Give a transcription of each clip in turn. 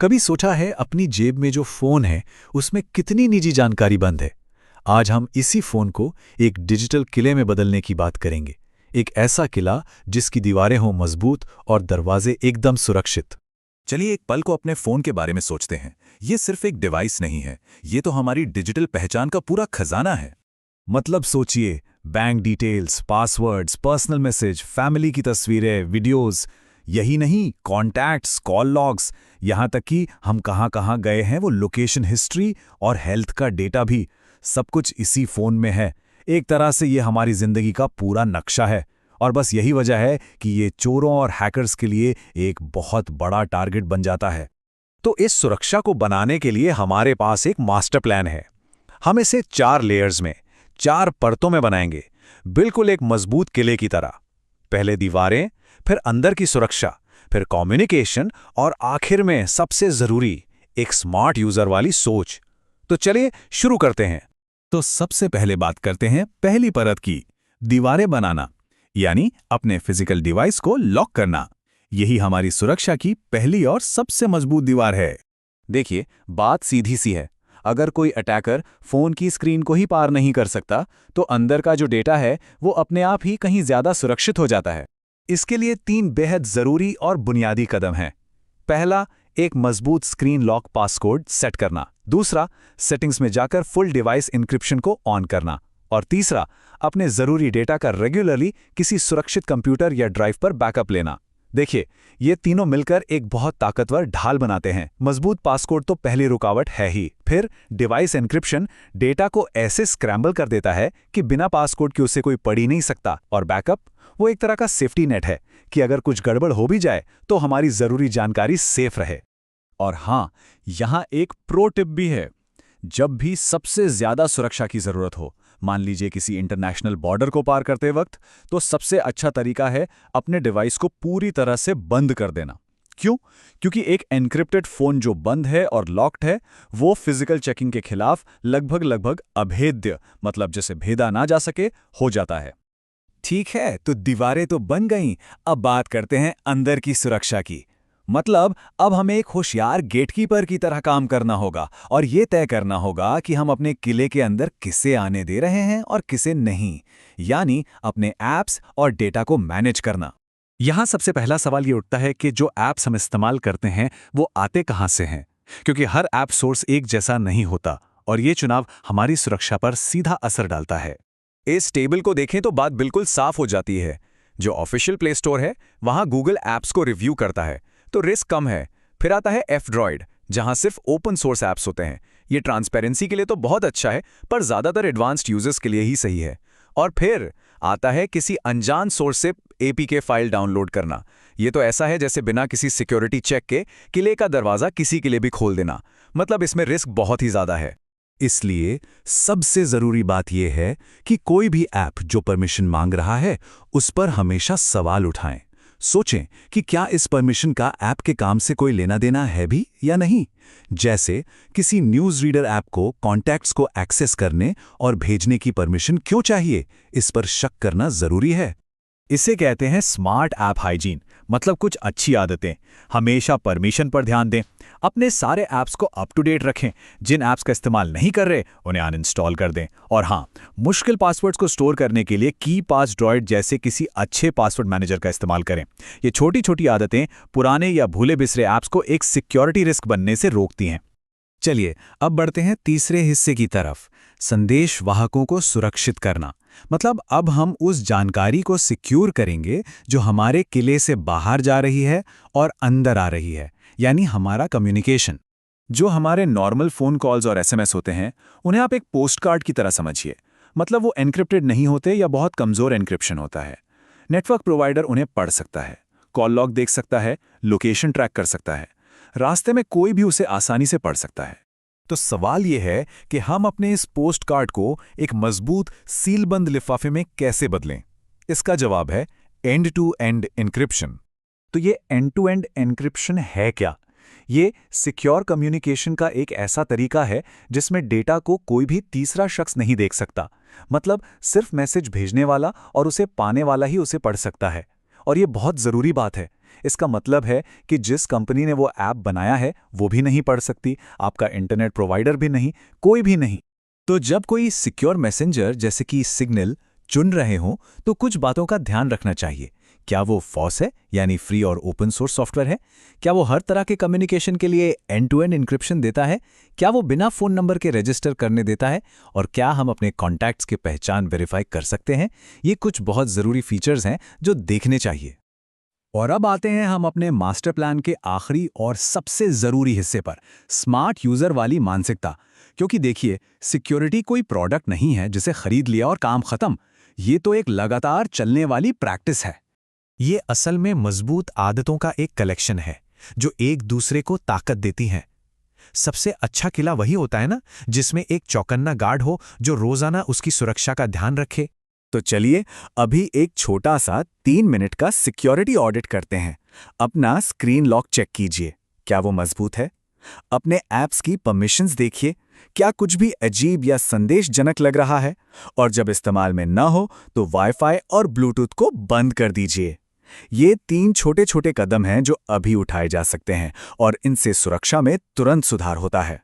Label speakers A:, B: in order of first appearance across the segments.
A: कभी सोचा है अपनी जेब में जो फोन है उसमें कितनी निजी जानकारी बंद है। आज हम इसी फोन को एक डिजिटल किले में बदलने की बात करेंगे। एक ऐसा किला जिसकी दीवारें हों मजबूत और दरवाजे एकदम सुरक्षित।
B: चलिए एक पल को अपने फोन के बारे में सोचते हैं। ये सिर्फ एक डिवाइस नहीं है, ये तो हमारी डिजिटल पहचान का पूरा खजाना है।
A: मतलब सोचिए, bank details, passwords, personal message, family की तस्वीरें, वीडियोस, यही नहीं, कॉन्टैक्ट्स, कॉल लॉग्स, यहाँ तक कि हम कहाँ कहाँ गए हैं वो लोकेशन हिस्ट्री और हेल्थ का डेटा भी, सब कुछ इसी फोन में है। एक तरह से ये हमारी जिंदगी का पूरा नक्शा है। और बस यही वजह है कि ये चोरों और हैकर्स के लिए एक बहुत बड़ा टारगेट बन जाता है।
C: तो इस सुरक्षा को बनाने के लिए हमारे पास एक मास्टर प्लान है। हम इसे 4 लेयर्स में, 4 परतों में बनाएंगे, बिल्कुल एक मजबूत किले की तरह। पहले दीवारें, फिर अंदर की सुरक्षा, फिर कम्युनिकेशन और आखिर में सबसे जरूरी एक स्मार्ट यूजर वाली सोच। तो चलिए शुरू करते हैं।
B: तो सबसे पहले बात करते हैं पहली परत की, दीवारें बनाना, यानी अपने फिजिकल डिवाइस को लॉक करना। यही हमारी सुरक्षा की पहली और सबसे मजबूत दीवार है।
C: देखिए, बात सीधी सी है। अगर कोई अटैकर फोन की स्क्रीन को ही पार नहीं कर सकता, तो अंदर का जो डेटा है वो अपने आप ही कहीं ज्यादा सुरक्षित हो जाता है। इसके लिए 3 बेहद जरूरी और बुनियादी कदम हैं। पहला, एक मजबूत स्क्रीन लॉक पासकोड सेट करना। दूसरा, सेटिंग्स में जाकर फुल डिवाइस इंक्रिप्शन को ऑन करना। और तीसरा, अपने जरूरी डेटा का रेगुलरली किसी सुरक्षित कंप्यूटर या ड्राइव पर बैकअप लेना। देखिए, ये तीनों मिलकर एक बहुत ताकतवर ढाल बनाते हैं। मजबूत पासकोड तो पहली रुकावट है ही, फिर डिवाइस एन्क्रिप्शन डेटा को ऐसे स्क्रैम्बल कर देता है कि बिना पासकोड के उसे कोई पढ़ ही नहीं सकता। और बैकअप, वो एक तरह का सेफ्टी नेट है कि अगर कुछ गड़बड़ हो भी जाए तो हमारी जरूरी जानकारी सेफ रहे।
B: और हाँ, यहाँ एक प्रो टिप भी है। जब भी सबसे ज्यादा सुरक्षा की जरूरत हो, मान लीजिए किसी इंटरनेशनल बॉर्डर को पार करते वक्त, तो सबसे अच्छा तरीका है अपने डिवाइस को पूरी तरह से बंद कर देना। क्यों? क्योंकि एक एन्क्रिप्टेड फोन जो बंद है और लॉक्ड है, वो फिजिकल चेकिंग के खिलाफ लगभग अभेद्य, मतलब जिसे भेदा ना जा सके, हो जाता है।
C: ठीक है, तो दीवारें तो बन गईं। अब बात करते हैं अंदर की सुरक्षा की। मतलब अब हमें एक होशियार गेटकीपर की तरह काम करना होगा और ये तय करना होगा कि हम अपने किले के अंदर किसे आने दे रहे हैं और किसे नहीं, यानी अपने ऐप्स और डेटा को मैनेज करना।
A: यहाँ सबसे पहला सवाल ये उठता है कि जो ऐप्स हम इस्तेमाल करते हैं वो आते कहाँ से हैं, क्योंकि हर ऐप सोर्स एक जैसा नहीं होता और ये चुनाव हमारी सुरक्षा पर सीधा असर डालता है।
C: इस टेबल को देखें तो बात बिल्कुल साफ हो जाती है। जो ऑफिशियल प्ले स्टोर है, वहां गूगल ऐप्स को रिव्यू करता है, तो रिस्क कम है। फिर आता है F-Droid, जहां सिर्फ ओपन सोर्स ऐप्स होते हैं। ये ट्रांसपेरेंसी के लिए तो बहुत अच्छा है, पर ज्यादातर एडवांस्ड यूजर्स के लिए ही सही है। और फिर आता है किसी अनजान सोर्स से APK फाइल डाउनलोड करना। ये तो ऐसा है जैसे बिना किसी सिक्योरिटी चेक के किले का दरवाजा किसी के लिए भी खोल देना। मतलब इसमें रिस्क बहुत ही ज्यादा है।
B: इसलिए सबसे जरूरी बात यह है कि कोई भी ऐप जो परमिशन मांग रहा है, उस पर हमेशा सवाल उठाएं। सोचें कि क्या इस परमिशन का ऐप के काम से कोई लेना देना है भी या नहीं। जैसे किसी न्यूज़ रीडर ऐप को कॉन्टैक्ट्स को एक्सेस करने और भेजने की परमिशन क्यों चाहिए, इस पर शक करना जरूरी है।
A: इसे कहते हैं स्मार्ट ऐप हाइजीन, मतलब कुछ अच्छी आदतें। हमेशा परमिशन पर ध्यान दें, अपने सारे ऐप्स को अप टू डेट रखें, जिन ऐप्स का इस्तेमाल नहीं कर रहे उन्हें अनइंस्टॉल कर दें। और हाँ, मुश्किल पासवर्ड्स को स्टोर करने के लिए कीपास ड्रॉइड जैसे किसी अच्छे पासवर्ड मैनेजर का इस्तेमाल करें। ये छोटी छोटी आदतें पुराने या भूले बिसरे ऐप्स को एक सिक्योरिटी रिस्क बनने से रोकती हैं।
C: चलिए अब बढ़ते हैं तीसरे हिस्से की तरफ, संदेश वाहकों को सुरक्षित करना। मतलब अब हम उस जानकारी को सिक्योर करेंगे जो हमारे किले से बाहर जा रही है और अंदर आ रही है, यानी हमारा कम्युनिकेशन। जो हमारे नॉर्मल फ़ोन कॉल्स और SMS होते हैं, उन्हें आप एक पोस्ट कार्ड की तरह समझिए। मतलब वो एन्क्रिप्टेड नहीं होते या बहुत कमज़ोर एन्क्रिप्शन होता है। नेटवर्क प्रोवाइडर उन्हें पढ़ सकता है, कॉल लॉग देख सकता है, लोकेशन ट्रैक कर सकता है। रास्ते में कोई भी उसे आसानी से पढ़ सकता है।
A: तो सवाल यह है कि हम अपने इस पोस्ट कार्ड को एक मजबूत सीलबंद लिफाफे में कैसे बदलें। इसका जवाब है एंड टू एंड एन्क्रिप्शन। तो ये एंड टू एंड एन्क्रिप्शन है क्या? ये सिक्योर कम्युनिकेशन का एक ऐसा तरीका है जिसमें डेटा को कोई भी तीसरा शख्स नहीं देख सकता। मतलब सिर्फ मैसेज भेजने वाला और उसे पाने वाला ही उसे पढ़ सकता है। और ये बहुत ज़रूरी बात है।
C: इसका मतलब है कि जिस कंपनी ने वो ऐप बनाया है वो भी नहीं पढ़ सकती, आपका इंटरनेट प्रोवाइडर भी नहीं, कोई भी नहीं। तो जब कोई सिक्योर मैसेंजर जैसे कि सिग्नल चुन रहे हों तो कुछ बातों का ध्यान रखना चाहिए। क्या वो फॉस है, यानी फ्री और ओपन सोर्स सॉफ्टवेयर है? क्या वो हर तरह के कम्युनिकेशन के लिए एंड टू एंड इंक्रिप्शन देता है? क्या वो बिना फ़ोन नंबर के रजिस्टर करने देता है? और क्या हम अपने कॉन्टैक्ट्स की पहचान वेरीफाई कर सकते हैं? ये कुछ बहुत ज़रूरी फीचर्स हैं जो देखने चाहिए।
B: और अब आते हैं हम अपने मास्टर प्लान के आखिरी और सबसे ज़रूरी हिस्से पर, स्मार्ट यूज़र वाली मानसिकता। क्योंकि देखिए, सिक्योरिटी कोई प्रोडक्ट नहीं है जिसे खरीद लिया और काम खत्म। ये तो एक लगातार चलने वाली प्रैक्टिस है।
A: ये असल में मजबूत आदतों का एक कलेक्शन है जो एक दूसरे को ताकत देती हैं। सबसे अच्छा किला वही होता है ना, जिसमें एक चौकन्ना गार्ड हो जो रोजाना उसकी सुरक्षा का ध्यान रखे।
C: तो चलिए अभी एक छोटा सा 3 मिनट का सिक्योरिटी ऑडिट करते हैं। अपना स्क्रीन लॉक चेक कीजिए, क्या वो मजबूत है? अपने ऐप्स की परमिशंस देखिए, क्या कुछ भी अजीब या संदेशजनक लग रहा है? और जब इस्तेमाल में ना हो तो वाईफाई और ब्लूटूथ को बंद कर दीजिए। ये 3 छोटे-छोटे कदम हैं जो अभी उठाए जा सकते हैं और इनसे सुरक्षा में तुरंत सुधार होता है।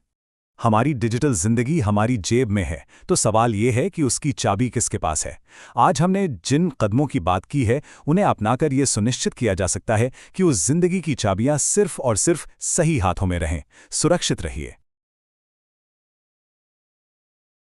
A: हमारी डिजिटल जिंदगी हमारी जेब में है, तो सवाल ये है कि उसकी चाबी किसके पास है। आज हमने जिन कदमों की बात की है उन्हें अपनाकर ये सुनिश्चित किया जा सकता है कि उस जिंदगी की चाबियां सिर्फ और सिर्फ सही हाथों में रहें। सुरक्षित रहिए।